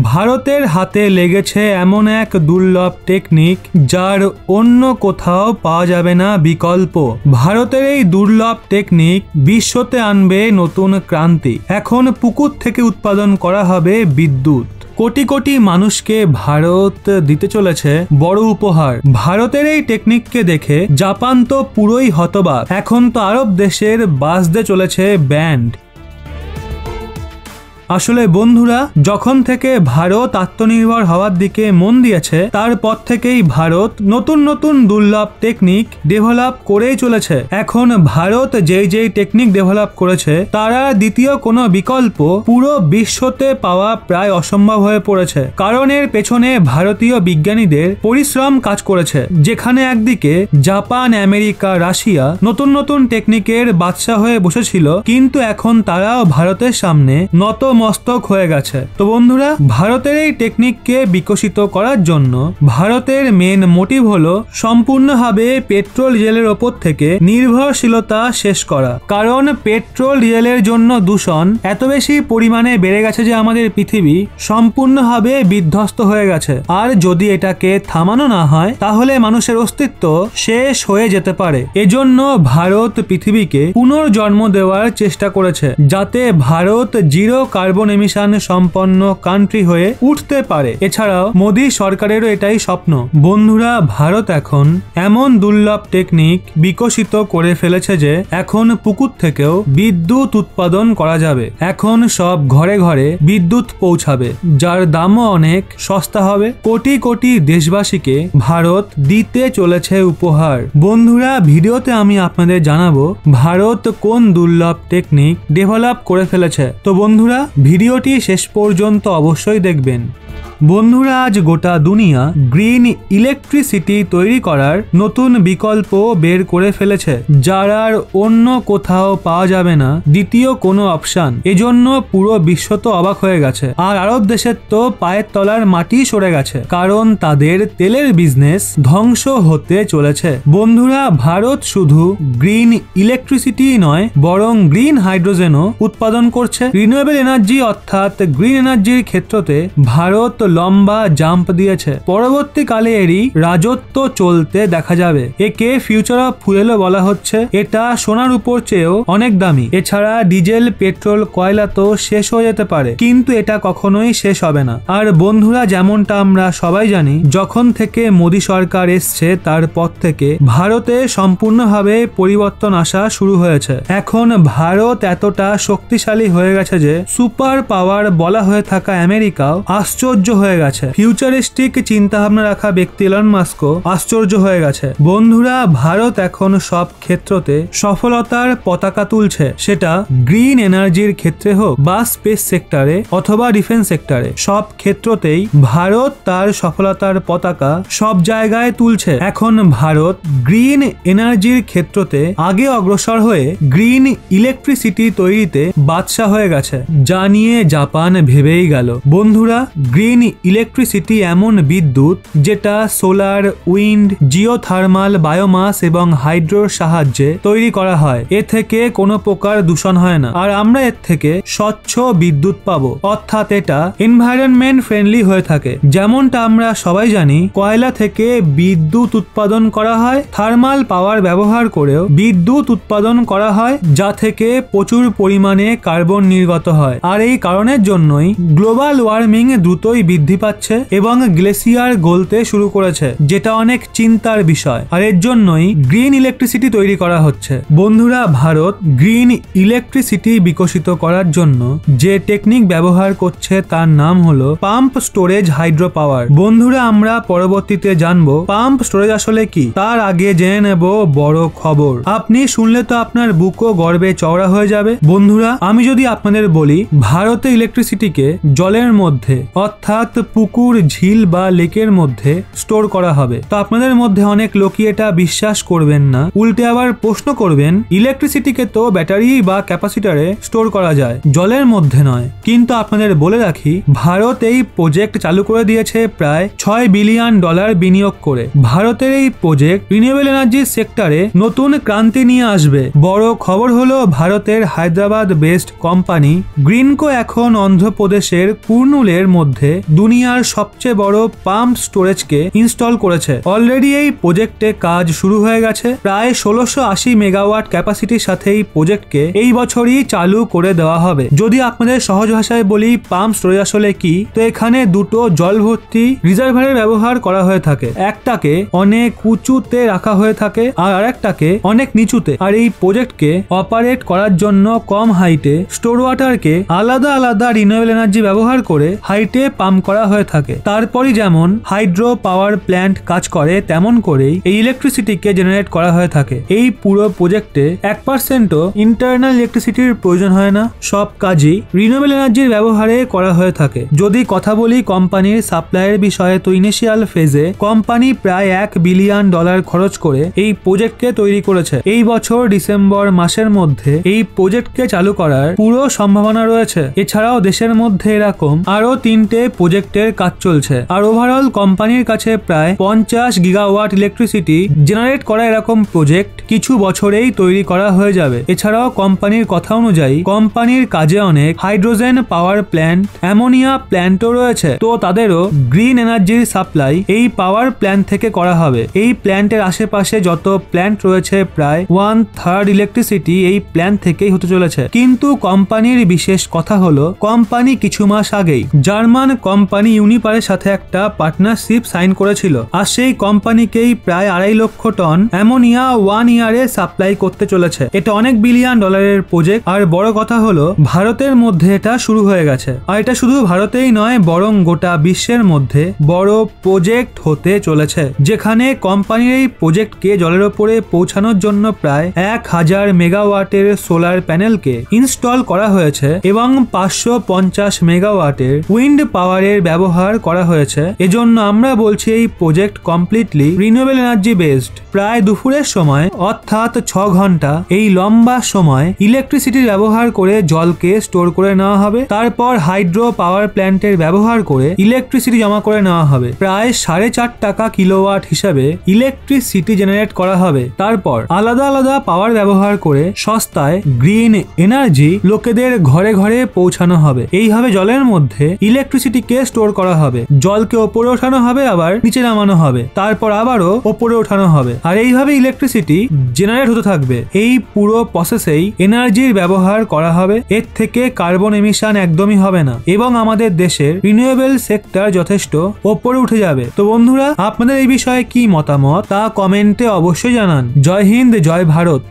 ভারতের হাতে লেগেছে এমন এক দুর্লভ টেকনিক যার অন্য কোথাও পাওয়া যাবে না বিকল্প। ভারতের এই দুর্লভ টেকনিক বিশ্বতে আনবে নতুন ক্রান্তি। এখন পুকুর থেকে উৎপাদন করা হবে বিদ্যুৎ। কোটি কোটি মানুষকে ভারত দিতে চলেছে বড় উপহার। ভারতের এই টেকনিককে দেখে জাপান তো পুরোই হতবাক। এখন তো আরব দেশের বাজতে চলেছে ব্যান্ড। আসলে বন্ধুরা, যখন থেকে ভারত আত্মনির্ভর হওয়ার দিকে মন দিয়েছে তারপর থেকেই ভারত নতুন নতুন দুর্লভ টেকনিক ডেভেলপ করেই চলেছে। এখন ভারত যেই টেকনিক ডেভেলপ করেছে তারা দ্বিতীয় কোনো বিকল্প পুরো বিশ্বতে পাওয়া প্রায় অসম্ভব হয়ে পড়েছে। কারণ এর পেছনে ভারতীয় বিজ্ঞানীদের পরিশ্রম কাজ করেছে। যেখানে একদিকে জাপান, আমেরিকা, রাশিয়া নতুন নতুন টেকনিকের বাদশা হয়ে বসেছিল, কিন্তু এখন তারাও ভারতের সামনে নত মস্তক হয়ে গেছে। তো বন্ধুরা, ভারতের এই টেকনিককে বিকশিত করার জন্য ভারতের মেন মোটিভ হলো সম্পূর্ণভাবে পেট্রোল ডিজেলের ওপর থেকে নির্ভরশীলতা শেষ করা। কারণ পেট্রোল ডিজেলের জন্য দূষণ এত বেশি পরিমাণে বেড়ে গেছে যে আমাদের পৃথিবী সম্পূর্ণভাবে বিধ্বস্ত হয়ে গেছে। আর যদি এটাকে থামানো না হয় তাহলে মানুষের অস্তিত্ব শেষ হয়ে যেতে পারে। এজন্য ভারত পৃথিবীকে পুনর্জন্ম দেওয়ার চেষ্টা করেছে, যাতে ভারত জিরো কার্বন এমিশন সম্পন্ন কান্ট্রি হয়ে উঠতে পারে। এছাড়াও মোদী সরকারেরও এটাই স্বপ্ন। বন্ধুরা, ভারত এখন এমন দুর্লভ টেকনিক বিকশিত করে ফেলেছে যে এখন পুকুর থেকেও বিদ্যুৎ উৎপাদন করা যাবে। এখন সব ঘরে ঘরে বিদ্যুৎ পৌঁছাবে, যার দামও অনেক সস্তা হবে। কোটি কোটি দেশবাসীকে ভারত দিতে চলেছে উপহার। বন্ধুরা, ভিডিওতে আমি আপনাদের জানাবো ভারত কোন দুর্লভ টেকনিক ডেভেলপ করে ফেলেছে। তো বন্ধুরা, ভিডিওটি শেষ পর্যন্ত অবশ্যই দেখবেন। বন্ধুরা, আজ গোটা দুনিয়া গ্রিন ইলেকট্রিসিটি তৈরি করার নতুন বিকল্প বের করে ফেলেছে, যার আর অন্য কোথাও পাওয়া যাবে না দ্বিতীয় কোনো অপশন। এজন্য পুরো বিশ্ব তো অবাক হয়ে গেছে। আর আরব দেশের তো পায়ের তলার মাটি সরে গেছে, কারণ তাদের তেলের বিজনেস ধ্বংস হতে চলেছে। বন্ধুরা, ভারত শুধু গ্রিন ইলেকট্রিসিটি নয়, বরং গ্রিন হাইড্রোজেনও উৎপাদন করছে। রিনিউয়েবল এনার্জি অর্থাৎ গ্রিন এনার্জির ক্ষেত্রতে ভারত লম্বা জাম্প দিয়েছে। পরবর্তীকালে এরই রাজত্ব চলতে দেখা যাবে। একে ফিউচার অফ ফুয়েলও বলা হচ্ছে। এটা সোনার উপর চেয়েও অনেক দামি। এছাড়া ডিজেল, পেট্রোল, কয়লা তো শেষ হয়ে যেতে পারে, কিন্তু এটা কখনোই শেষ হবে না। আর বন্ধুরা, যেমনটা আমরা সবাই জানি, যখন থেকে মোদী সরকার এসছে তারপর থেকে ভারতে সম্পূর্ণভাবে পরিবর্তন আসা শুরু হয়েছে। এখন ভারত এতটা শক্তিশালী হয়ে গেছে যে সুপার পাওয়ার বলা হয়ে থাকা আমেরিকাও আশ্চর্য হয়ে গেছে। ফিউচারিস্টিক চিন্তা ভাবনা রাখা ব্যক্তি এলন মাস্কও আশ্চর্য হয়ে গেছে। বন্ধুরা, ভারত এখন সব ক্ষেত্রতে সফলতার পতাকা তুলছে, সেটা গ্রিন এনার্জির ক্ষেত্রে হোক বা স্পেস সেক্টরে অথবা ডিফেন্স সেক্টরে। সব ক্ষেত্রতেই ভারত তার সফলতার পতাকা সব জায়গায় তুলছে। এখন ভারত গ্রিন এনার্জির ক্ষেত্রতে আগে অগ্রসর হয়ে গ্রিন ইলেকট্রিসিটি তৈরিতে বাদশা হয়ে গেছে, যা নিয়ে জাপান ভেবেই গেল। বন্ধুরা, গ্রিন ইলেকট্রিসিটি এমন বিদ্যুৎ যেটা সোলার, উইন্ড, জিওথার্মাল, বায়োমাস এবং হাইড্রোর সাহায্যে তৈরি করা হয়। এ থেকে কোনো প্রকার দূষণ হয় না, আর আমরা এর থেকে স্বচ্ছ বিদ্যুৎ পাবো। অর্থাৎ এটা এনভায়রনমেন্ট ফ্রেন্ডলি হয়ে থাকে। যেমনটা আমরা সবাই জানি, কয়লা থেকে বিদ্যুৎ উৎপাদন করা হয়, থার্মাল পাওয়ার ব্যবহার করেও বিদ্যুৎ উৎপাদন করা হয়, যা থেকে প্রচুর পরিমাণে কার্বন নির্গত হয়। আর এই কারণের জন্যই গ্লোবাল ওয়ার্মিং দ্রুতই বৃদ্ধি পাচ্ছে এবং গ্লেসিয়ার গলতে শুরু করেছে, যেটা অনেক চিন্তার বিষয়। আর এর জন্যই গ্রিন ইলেকট্রিসিটি তৈরি করা হচ্ছে। বন্ধুরা, ভারত গ্রিন ইলেকট্রিসিটি বিকশিত করার জন্য যে টেকনিক ব্যবহার করছে তার নাম হলো পাম্প স্টোরেজ হাইড্রো পাওয়ার। বন্ধুরা, আমরা পরবর্তীতে জানবো পাম্প স্টোরেজ আসলে কি। তার আগে জেনে নেব বড় খবর। আপনি শুনলে তো আপনার বুকও গর্বে চওড়া হয়ে যাবে। বন্ধুরা, আমি যদি আপনাদের বলি ভারতে ইলেকট্রিসিটিকে জলের মধ্যে অর্থাৎ অর্থাৎ পুকুর, ঝিল বা লেকের মধ্যে স্টোর করা হবে। তো আপনাদের মধ্যে অনেক লোকই এটা বিশ্বাস করবেন না, উল্টে আবার প্রশ্ন করবেন ইলেকট্রিসিটিকে তো ব্যাটারি বা ক্যাপাসিটরে স্টোর করা যায়, জলের মধ্যে নয়। কিন্তু আপনাদের বলে রাখি, ভারত এই প্রজেক্ট চালু করে দিয়েছে প্রায় $6 বিলিয়ন বিনিয়োগ করে। ভারতের এই প্রজেক্ট রিনিউয়েবল এনার্জি সেক্টরে নতুন ক্রান্তি নিয়ে আসবে। বড় খবর হলো ভারতের হায়দ্রাবাদ বেসড কোম্পানি গ্রিনকো এখন অন্ধ্রপ্রদেশের কুর্নুলের মধ্যে দুনিয়ার সবচেয়ে বড় পাম্প স্টোরেজকে ইনস্টল করেছে। অলরেডি এই প্রজেক্টে কাজ শুরু হয়ে গেছে। প্রায় 1680 মেগাওয়াট ক্যাপাসিটির সাথে এই প্রজেক্টকে এই বছরই চালু করে দেওয়া হবে। যদি আপনাদের সহজ ভাষায় বলি পাম্প স্টোরেজ আসলে কি, তো এখানে দুটো জল ভর্তি রিজার্ভারের ব্যবহার করা হয়ে থাকে। একটাকে অনেক উঁচুতে রাখা হয়ে থাকে আর আরেকটাকে অনেক নিচুতে। আর এই প্রজেক্টকে অপারেট করার জন্য কম হাইটে স্টোর ওয়াটারকে আলাদা আলাদা রিনিউয়েবল এনার্জি ব্যবহার করে হাইটে পাম্প করা হয়ে থাকে। তারপরই যেমন হাইড্রো পাওয়ার প্ল্যান্ট কাজ করে, তেমন করেই এই ইলেকট্রিসিটিকে জেনারেট করা হয়ে থাকে। এই পুরো প্রজেক্টে 1%ও ইন্টারনাল ইলেকট্রিসিটির প্রয়োজন হয় না। সব কাজই রিনিউয়েবল এনার্জির ব্যবহারে করা হয়ে থাকে। যদি কথা বলি কোম্পানির সাপ্লাইয়ের বিষয়ে, তো ইনিশিয়াল ফেজে কোম্পানি প্রায় $1 বিলিয়ন খরচ করে এই প্রজেক্টকে তৈরি করেছে। এই বছর ডিসেম্বর মাসের মধ্যে এই প্রজেক্টকে চালু করার পুরো সম্ভাবনা রয়েছে। এছাড়াও দেশের মধ্যে এরকম আরো 3টে প্রজেক্টের কাজ চলছে। আর ওভারঅল কোম্পানির কাছে প্রায় 50 গিগাওয়াট ইলেকট্রিসিটি জেনারেট করা এরকম প্রজেক্ট কিছু বছরেই তৈরি করা হয়ে যাবে। এছাড়াও কোম্পানির কথা অনুযায়ী কোম্পানির কাজে অনেক হাইড্রোজেন পাওয়ার প্ল্যান্ট, অ্যামোনিয়া প্ল্যান্টও রয়েছে। তো তাদেরও গ্রিন এনার্জির সাপ্লাই এই পাওয়ার প্ল্যান্ট থেকে করা হবে। এই প্ল্যান্টের আশেপাশে যত প্ল্যান্ট রয়েছে প্রায় 1/3 ইলেকট্রিসিটি এই প্ল্যান্ট থেকেই হতে চলেছে। কিন্তু কোম্পানির বিশেষ কথা হলো, কোম্পানি কিছু মাস আগেই জার্মান কোম্পানি ইউনিপারের সাথে একটা পার্টনারশিপ সাইন করেছিল। আর সেই কোম্পানিকেই প্রায় 2.5 লক্ষ টন অ্যামোনিয়া 1 ইয়ারে সাপ্লাই করতে চলেছে। এটা অনেক $1 বিলিয়ন প্রজেক্ট। আর বড় কথা হলো ভারতের মধ্যে এটা শুরু হয়ে গেছে। আর এটা শুধু ভারতেই নয়, বরং গোটা বিশ্বের মধ্যে বড় প্রজেক্ট হতে চলেছে, যেখানে কোম্পানির এই প্রজেক্টকে জলের ওপরে পৌঁছানোর জন্য প্রায় 1000 মেগাওয়াটের সোলার প্যানেলকে ইনস্টল করা হয়েছে এবং 550 মেগাওয়াটের উইন্ড পাওয়ারের ব্যবহার করা হয়েছে। এজন্য আমরা বলছি এই project completely renewable energy based. প্রায় দুপুরের সময় অর্থাৎ 6 ঘন্টা এই লম্বা সময় ইলেকট্রিসিটির ব্যবহার করে জলকে স্টোর করে নেওয়া হবে। তারপর হাইড্রো পাওয়ার প্ল্যান্টের ব্যবহার করে ইলেকট্রিসিটি জমা করে নেওয়া হবে। প্রায় 4.5 টাকা কিলোওয়াট হিসাবে ইলেকট্রিসিটি জেনারেট করা হবে। তারপর আলাদা আলাদা পাওয়ার ব্যবহার করে সস্তায় গ্রিন এনার্জি লোকেদের ঘরে ঘরে পৌঁছানো হবে। এইভাবে জলের মধ্যে ইলেকট্রিসিটিকে স্টোর করা হবে। জলকে ওপরে ওঠানো হবে, আবার নিচে নামানো হবে, তারপর আবারও ওপরে ওঠানো হবে। আর এইভাবে ইলেকট্রিসিটি জেনারেট হতে থাকবে। এই পুরো প্রসেসেই এনার্জির ব্যবহার করা হবে। এর থেকে কার্বন এমিশন একদমই হবে না এবং আমাদের দেশের রিনিউয়েবল সেক্টর যথেষ্ট ওপরে উঠে যাবে। তো বন্ধুরা, আপনাদের এই বিষয়ে কি মতামত তা কমেন্টে অবশ্যই জানান। জয় হিন্দ, জয় ভারত।